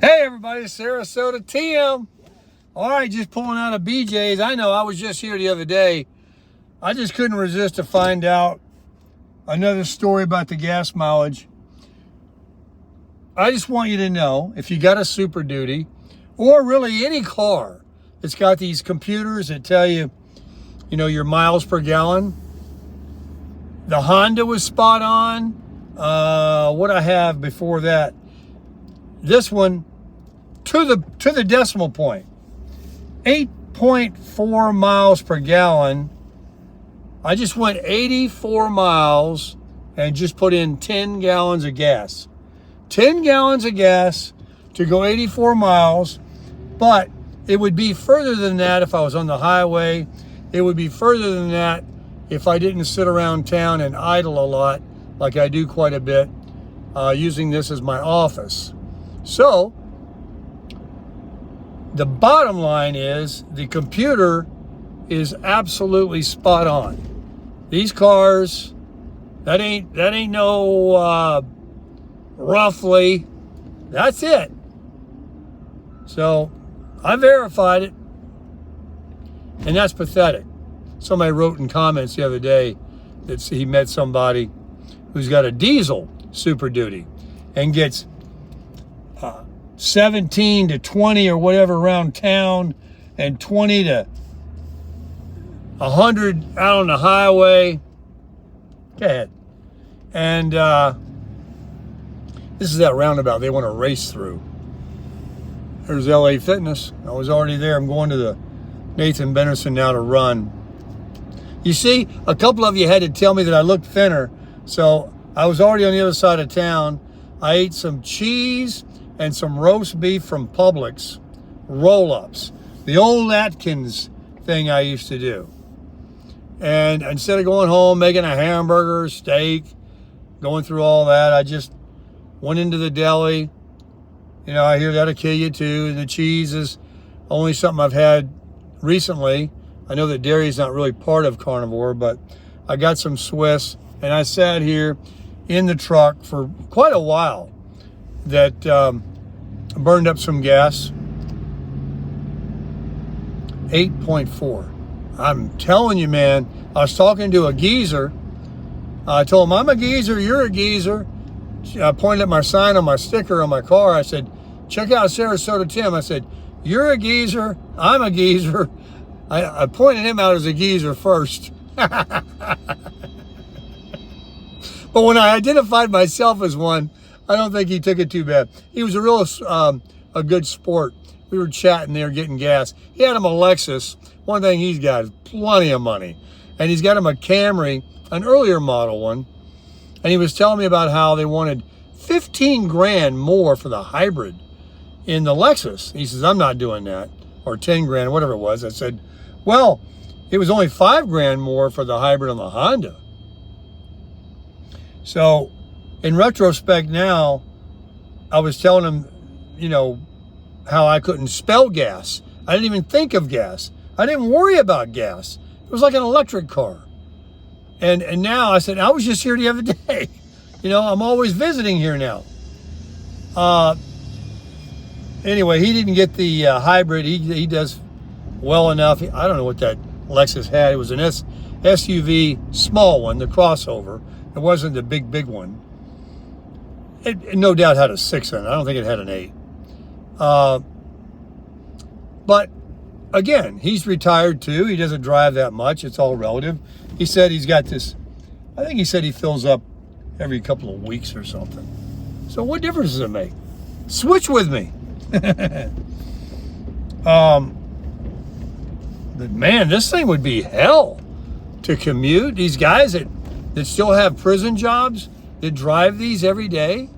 Hey everybody, Sarasota TM. All right, just pulling out of BJ's. I know I was just here the other day. I just couldn't resist to find out another story about the gas mileage. I just want you to know, if you got a Super Duty, or really any car that's got these computers that tell you, your miles per gallon. The Honda was spot on. What I have before that, this one, to the decimal point, 8.4 miles per gallon. I just went 84 miles and just put in 10 gallons of gas. 10 gallons of gas to go 84 miles, but it would be further than that if I was on the highway. It would be further than that if I didn't sit around town and idle a lot, like I do quite a bit, using this as my office. So, the bottom line is the computer is absolutely spot on. These cars, that ain't no roughly. That's it. So I verified it, and that's pathetic. Somebody wrote in comments the other day that he met somebody who's got a diesel Super Duty and gets 17 to 20 or whatever around town, and 20 to 100 out on the highway. Go ahead. And this is that roundabout they want to race through. There's LA Fitness. I was already there. I'm going to the Nathan Benderson now to run. You see, a couple of you had to tell me that I looked thinner, so I was already on the other side of town. I ate some cheese and some roast beef from Publix, roll-ups, the old Atkins thing I used to do. And instead of going home, making a hamburger, steak, going through all that, I just went into the deli. I hear that'll kill you too. And the cheese is only something I've had recently. I know that dairy is not really part of carnivore, but I got some Swiss, and I sat here in the truck for quite a while. That burned up some gas. 8.4. I'm telling you, man, I was talking to a geezer. I told him, I'm a geezer, you're a geezer. I pointed at my sign on my sticker on my car. I said, check out Sarasota Tim. I said, you're a geezer, I'm a geezer. I pointed him out as a geezer first. But when I identified myself as one, I don't think he took it too bad. He was a good sport. We were chatting there, getting gas. He had him a Lexus. One thing he's got is plenty of money. And he's got him a Camry, an earlier model one. And he was telling me about how they wanted 15 grand more for the hybrid in the Lexus. He says, I'm not doing that. Or 10 grand, or whatever it was. I said, well, it was only 5 grand more for the hybrid on the Honda. So, in retrospect now, I was telling him, how I couldn't spell gas. I didn't even think of gas. I didn't worry about gas. It was like an electric car. And now I said, I was just here the other day. I'm always visiting here now. Anyway, he didn't get the hybrid. He does well enough. I don't know what that Lexus had. It was an SUV, small one, the crossover. It wasn't the big one. It no doubt had a 6 in it. I don't think it had an 8. But again, he's retired too. He doesn't drive that much. It's all relative. He said he's got this, I think he said he fills up every couple of weeks or something. So what difference does it make? Switch with me. But man, this thing would be hell to commute. These guys that still have prison jobs, that drive these every day,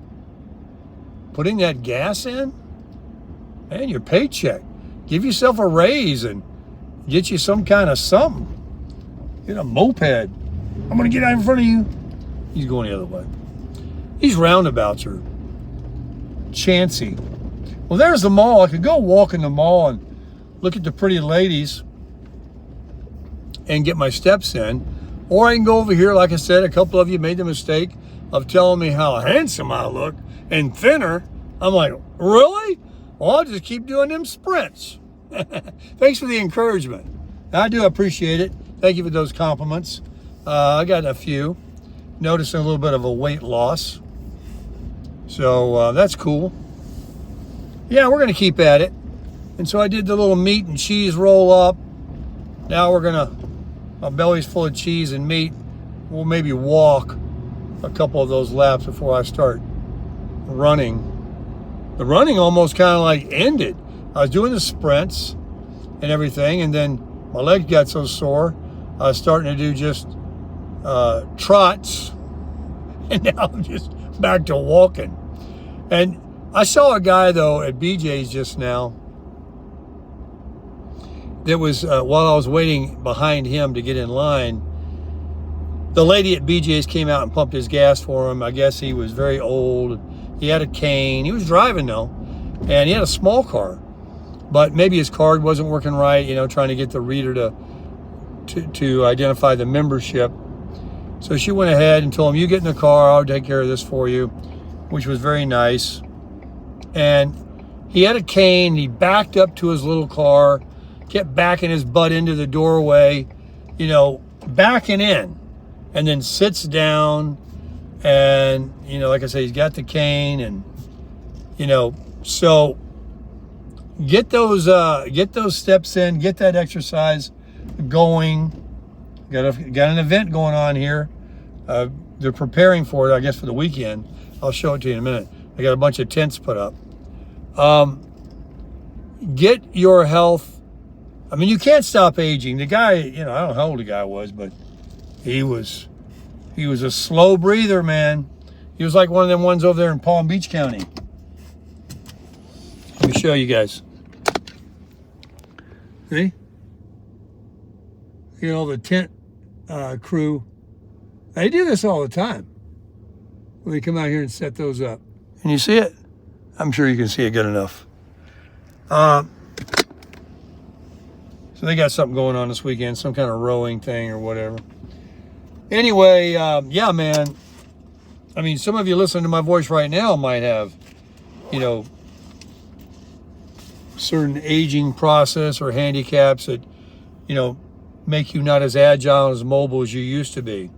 putting that gas in, man, your paycheck. Give yourself a raise and get you some kind of something. Get a moped. I'm going to get out in front of you. He's going the other way. These roundabouts are chancy. Well, there's the mall. I could go walk in the mall and look at the pretty ladies and get my steps in. Or I can go over here, like I said, a couple of you made the mistake of telling me how handsome I look and thinner. I'm like, really? Well, I'll just keep doing them sprints. Thanks for the encouragement. I do appreciate it. Thank you for those compliments. I got a few. Noticing a little bit of a weight loss. So that's cool. Yeah, we're going to keep at it. And so I did the little meat and cheese roll up. Now we're going to, my belly's full of cheese and meat. We'll maybe walk a couple of those laps before I start running. The running almost kind of like ended. I was doing the sprints and everything, and then my legs got so sore, I was starting to do just trots, and now I'm just back to walking. And I saw a guy, though, at BJ's just now that was, while I was waiting behind him to get in line, the lady at BJ's came out and pumped his gas for him. I guess he was very old. He had a cane. He was driving, though, and he had a small car. But maybe his card wasn't working right, you know, trying to get the reader to identify the membership. So she went ahead and told him, you get in the car, I'll take care of this for you, which was very nice. And he had a cane. He backed up to his little car, kept backing his butt into the doorway, you know, backing in, and then sits down. And, you know, like I say, he's got the cane, and, you know, so get those steps in, get that exercise going. Got an event going on here. They're preparing for it, I guess, for the weekend. I'll show it to you in a minute. I got a bunch of tents put up. Get your health. I mean, you can't stop aging. The guy, you know, I don't know how old the guy was, but he was a slow breather, man. He was like one of them ones over there in Palm Beach County. Let me show you guys. See? You know, the tent crew, they do this all the time. They come out here and set those up. Can you see it? I'm sure you can see it good enough. So they got something going on this weekend, some kind of rowing thing or whatever. Anyway, yeah, man. I mean, some of you listening to my voice right now might have, you know, certain aging process or handicaps that, you know, make you not as agile, as mobile as you used to be.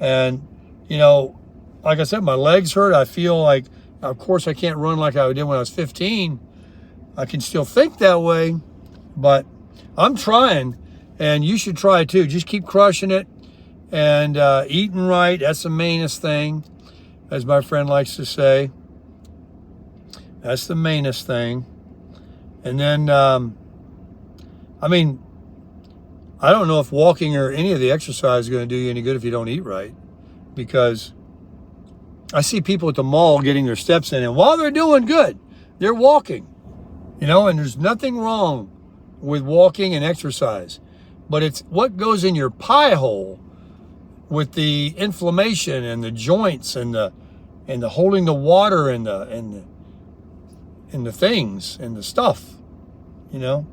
And, you know, like I said, my legs hurt. I feel like, of course, I can't run like I did when I was 15. I can still think that way, but I'm trying, and you should try too. Just keep crushing it and eating right. That's the mainest thing, as my friend likes to say. That's the mainest thing. And then, I mean, I don't know if walking or any of the exercise is going to do you any good if you don't eat right, because I see people at the mall getting their steps in, and while they're doing good, they're walking, you know, and there's nothing wrong with walking and exercise, but it's what goes in your pie hole with the inflammation and the joints and the holding the water and the things and the stuff, you know.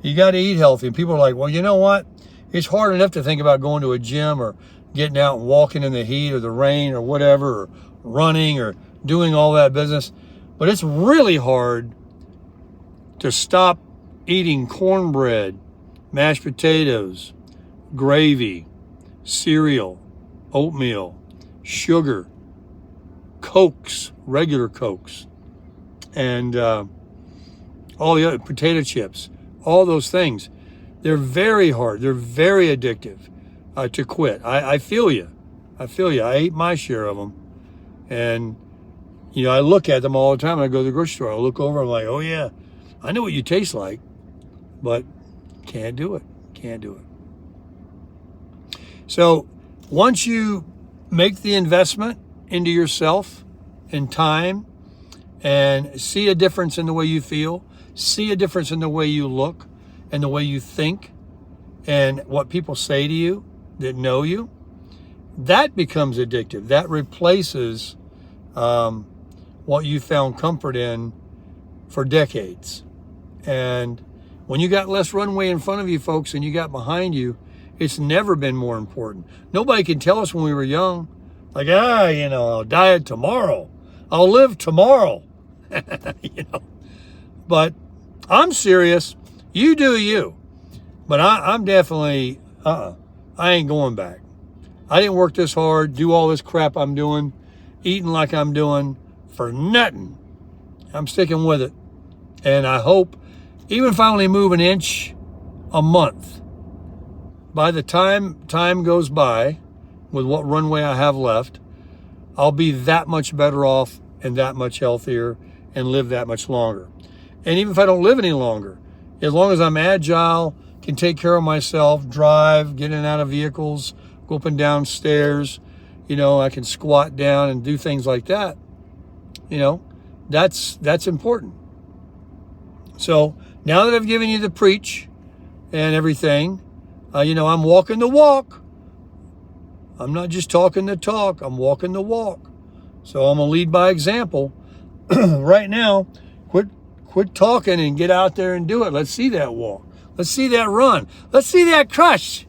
You got to eat healthy. And people are like, well, you know what? It's hard enough to think about going to a gym or getting out and walking in the heat or the rain or whatever, or running or doing all that business. But it's really hard to stop eating cornbread, mashed potatoes, gravy, cereal, oatmeal, sugar, Cokes, regular Cokes, and all the other potato chips. All those things, they're very hard. They're very addictive to quit. I feel you. I feel you. I ate my share of them. And, you know, I look at them all the time. I go to the grocery store. I look over. I'm like, oh, yeah, I know what you taste like, but can't do it. Can't do it. So once you make the investment into yourself in time and see a difference in the way you feel, see a difference in the way you look and the way you think and what people say to you that know you, that becomes addictive. That replaces what you found comfort in for decades. And when you got less runway in front of you, folks, than you got behind you, it's never been more important. Nobody can tell us when we were young, like, you know, I'll die tomorrow. I'll live tomorrow. You know. But I'm serious. You do you. But I'm definitely, I ain't going back. I didn't work this hard, do all this crap I'm doing, eating like I'm doing for nothing. I'm sticking with it. And I hope, even if I only move an inch a month, by the time goes by, with what runway I have left, I'll be that much better off and that much healthier and live that much longer. And even if I don't live any longer, as long as I'm agile, can take care of myself, drive, get in and out of vehicles, go up and down stairs, I can squat down and do things like that. That's important. So now that I've given you the preach and everything, I'm walking the walk. I'm not just talking the talk, I'm walking the walk. So I'm going to lead by example. Right now, quit talking and get out there and do it. Let's see that walk. Let's see that run. Let's see that crush.